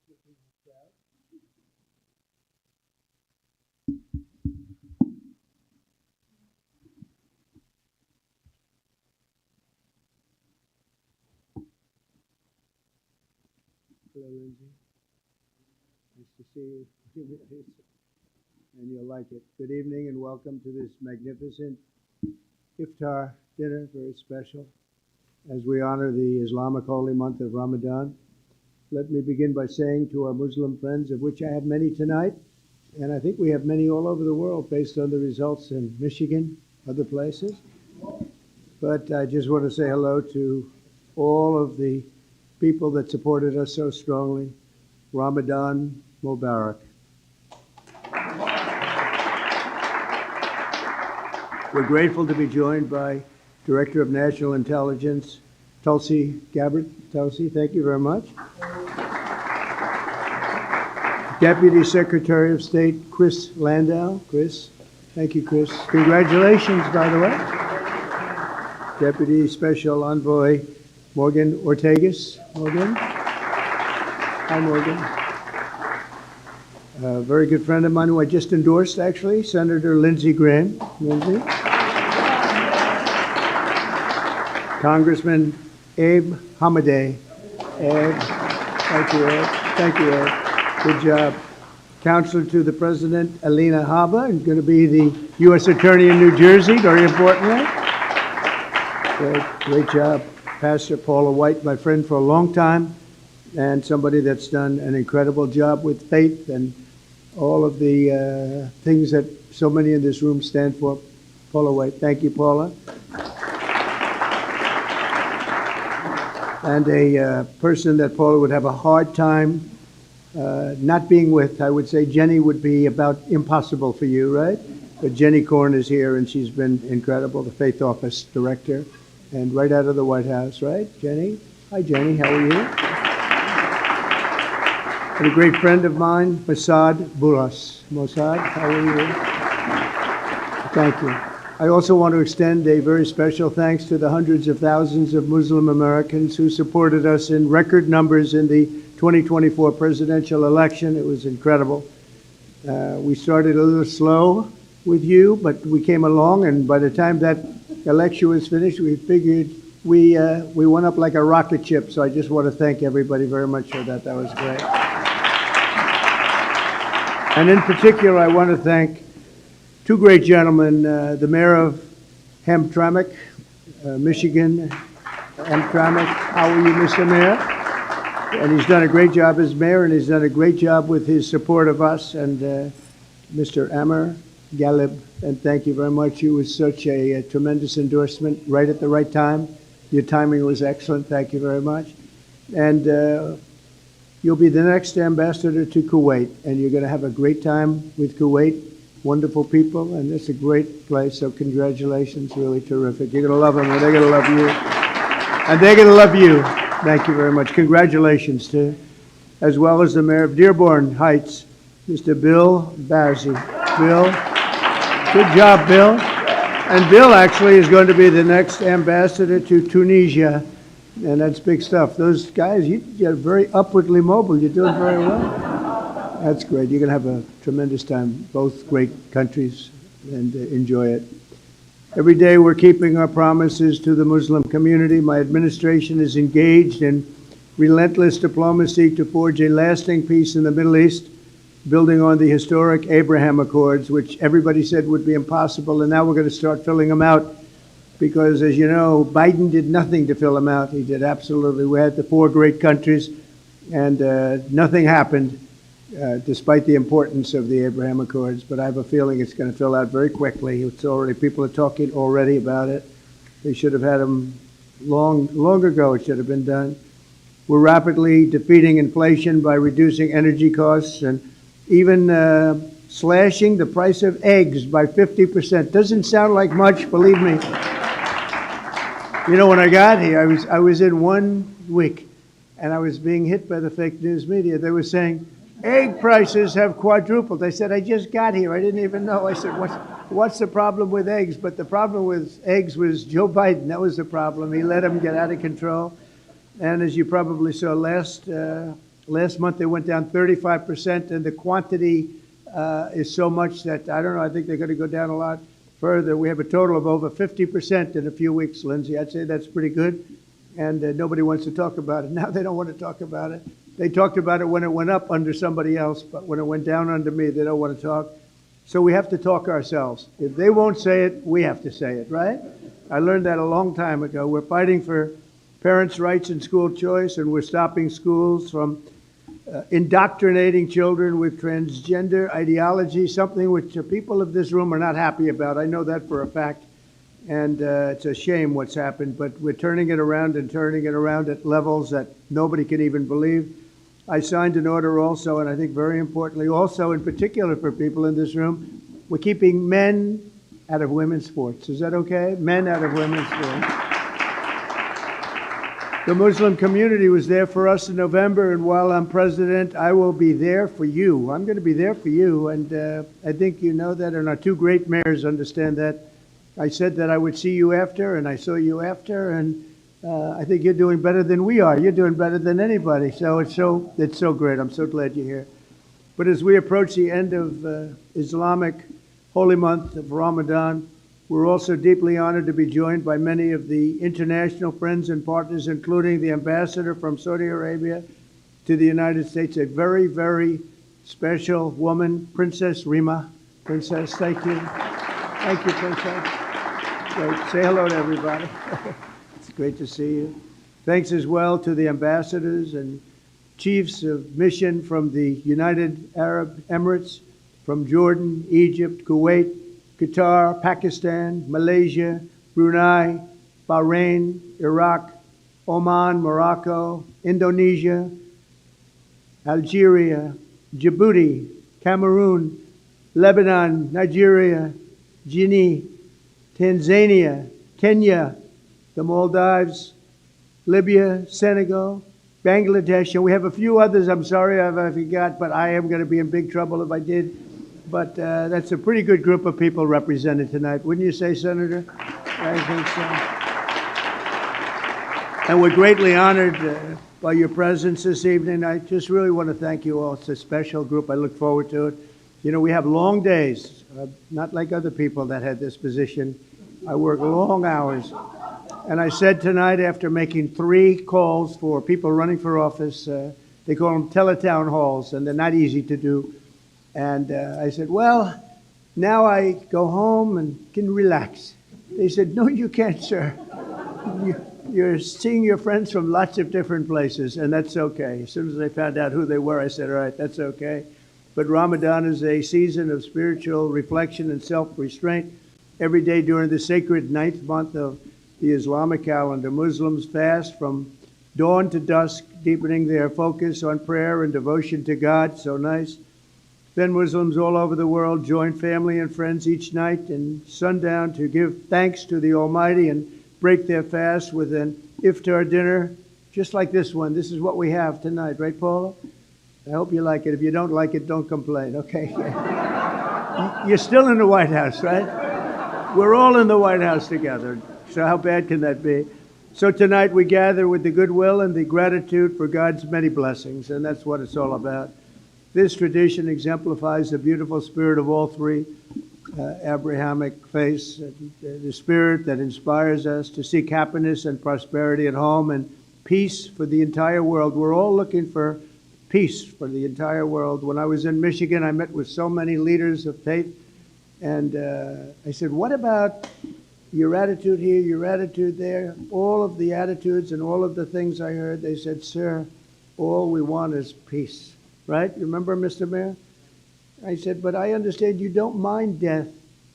Hello, Lindsay. Nice to see you. And you'll like it. Good evening and welcome to this magnificent Iftar dinner, very special, as we honor the Islamic holy month of Ramadan. Let me begin by saying to our Muslim friends, of which I have many tonight, and I think we have many all over the world based on the results in Michigan, other places. But I just want to say hello to all of the people that supported us so strongly. Ramadan Mubarak. We're grateful to be joined by Director of National Intelligence, Tulsi Gabbard. Tulsi, thank you very much. Deputy Secretary of State, Chris Landau. Chris, thank you, Chris. Congratulations, by the way. Deputy Special Envoy, Morgan Ortegas. Morgan. Hi, Morgan. A very good friend of mine who I just endorsed, actually, Senator Lindsey Graham. Lindsey. Congressman Abe Hamadeh. Abe. Thank you, Abe. Thank you, Abe. Good job. Counselor to the President, Alina Habba, and going to be the U.S. Attorney in New Jersey, very importantly. Great job. Pastor Paula White, my friend for a long time, and somebody that's done an incredible job with faith and all of the things that so many in this room stand for. Paula White. Thank you, Paula. And a person that Paula would have a hard time not being with, I would say Jenny would be about impossible for you, right? But Jenny Korn is here, and she's been incredible, the Faith Office Director, and right out of the White House, right, Jenny? Hi, Jenny, how are you? And a great friend of mine, Mossad Buras. Mossad, how are you? Thank you. I also want to extend a very special thanks to the hundreds of thousands of Muslim Americans who supported us in record numbers in the 2024 presidential election. It was incredible. We started a little slow with you, but we came along, and by the time that election was finished, we figured we went up like a rocket ship. So I just want to thank everybody very much for that. That was great. And in particular, I want to thank two great gentlemen, the mayor of Hamtramck, Michigan. Hamtramck, how are you, Mr. Mayor? And he's done a great job as mayor, and he's done a great job with his support of us, and Mr. Amr Galib, and thank you very much. You was such a tremendous endorsement, right at the right time. Your timing was excellent. Thank you very much. And you'll be the next ambassador to Kuwait, and you're going to have a great time with Kuwait. Wonderful people, and it's a great place, so congratulations, really terrific. You're going to love them, and they're going to love you. And they're going to love you. Thank you very much. Congratulations to, as well as the mayor of Dearborn Heights, Mr. Bill Bazzi. Bill, good job, Bill. And Bill actually is going to be the next ambassador to Tunisia, and that's big stuff. Those guys, you're very upwardly mobile. You're doing very well. That's great. You're going to have a tremendous time, both great countries, and enjoy it. Every day we're keeping our promises to the Muslim community. My administration is engaged in relentless diplomacy to forge a lasting peace in the Middle East, building on the historic Abraham Accords, which everybody said would be impossible, and now we're going to start filling them out because, as you know, Biden did nothing to fill them out. He did absolutely. We had the four great countries, and nothing happened. Despite the importance of the Abraham Accords, but I have a feeling it's going to fill out very quickly. It's already, people are talking already about it. They should have had them long ago. It should have been done. We're rapidly defeating inflation by reducing energy costs and even slashing the price of eggs by 50%. Doesn't sound like much, believe me. You know, when I got here, I was in 1 week, and I was being hit by the fake news media. They were saying, egg prices have quadrupled. I said, I just got here. I didn't even know. I said, what's the problem with eggs? But the problem with eggs was Joe Biden. That was the problem. He let them get out of control. And as you probably saw last Last month they went down 35%, and the quantity is so much that, I don't know, I think they're going to go down a lot further. We have a total of over 50% in a few weeks, Lindsay. I'd say that's pretty good, and nobody wants to talk about it. Now they don't want to talk about it. They talked about it when it went up under somebody else, but when it went down under me, they don't want to talk. So we have to talk ourselves. If they won't say it, we have to say it, right? I learned that a long time ago. We're fighting for parents' rights and school choice, and we're stopping schools from indoctrinating children with transgender ideology, something which people of this room are not happy about. I know that for a fact, and it's a shame what's happened, but we're turning it around and turning it around at levels that nobody can even believe. I signed an order also, and I think very importantly also, in particular for people in this room, we're keeping men out of women's sports. Is that okay? Men out of women's sports. The Muslim community was there for us in November, and while I'm president, I will be there for you. I'm going to be there for you, and I think you know that, and our two great mayors understand that. I said that I would see you after, and I saw you after, and I think you're doing better than we are. You're doing better than anybody, so it's so great. I'm so glad you're here. But as we approach the end of Islamic holy month of Ramadan, we're also deeply honored to be joined by many of the international friends and partners, including the ambassador from Saudi Arabia to the United States, a very, very special woman, Princess Rima. Princess, thank you. Thank you, Princess. Great. Say hello to everybody. It's great to see you. Thanks as well to the ambassadors and chiefs of mission from the United Arab Emirates, from Jordan, Egypt, Kuwait, Qatar, Pakistan, Malaysia, Brunei, Bahrain, Iraq, Oman, Morocco, Indonesia, Algeria, Djibouti, Cameroon, Lebanon, Nigeria, Guinea, Tanzania, Kenya, the Maldives, Libya, Senegal, Bangladesh, and we have a few others. I'm sorry if I forgot, but I am going to be in big trouble if I did. But that's a pretty good group of people represented tonight. Wouldn't you say, Senator? I think so. And we're greatly honored by your presence this evening. I just really want to thank you all. It's a special group. I look forward to it. You know, we have long days, not like other people that had this position. I work long hours. And I said tonight, after making 3 calls for people running for office, they call them teletown halls, and they're not easy to do. And I said, well, now I go home and can relax. They said, no, you can't, sir. You're seeing your friends from lots of different places, and that's okay. As soon as I found out who they were, I said, all right, that's okay. But Ramadan is a season of spiritual reflection and self-restraint. Every day during the sacred 9th month of the Islamic calendar, Muslims fast from dawn to dusk, deepening their focus on prayer and devotion to God. So nice. Then Muslims all over the world join family and friends each night and sundown to give thanks to the Almighty and break their fast with an Iftar dinner, just like this one. This is what we have tonight, right, Paula? I hope you like it. If you don't like it, don't complain, okay? You're still in the White House, right? We're all in the White House together, so how bad can that be? So tonight we gather with the goodwill and the gratitude for God's many blessings, and that's what it's all about. This tradition exemplifies the beautiful spirit of all 3 Abrahamic faiths, the spirit that inspires us to seek happiness and prosperity at home and peace for the entire world. We're all looking for peace for the entire world. When I was in Michigan, I met with so many leaders of faith, and I said, what about your attitude here, your attitude there? All of the attitudes and all of the things I heard, they said, sir, all we want is peace. Right? You remember, Mr. Mayor? I said, but I understand you don't mind death.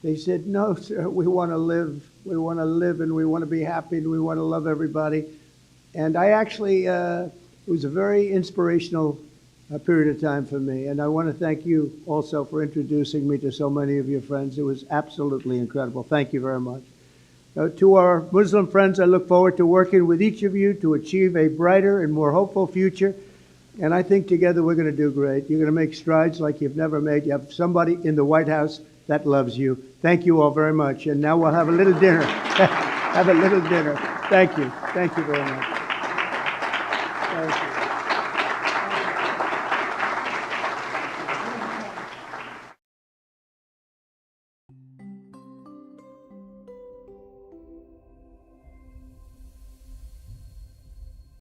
They said, no, sir, we want to live. We want to live, and we want to be happy, and we want to love everybody. And I actually, it was a very inspirational period of time for me. And I want to thank you also for introducing me to so many of your friends. It was absolutely incredible. Thank you very much. To our Muslim friends, I look forward to working with each of you to achieve a brighter and more hopeful future. And I think together we're going to do great. You're going to make strides like you've never made. You have somebody in the White House that loves you. Thank you all very much. And now we'll have a little dinner. Have a little dinner. Thank you. Thank you very much. Thank you.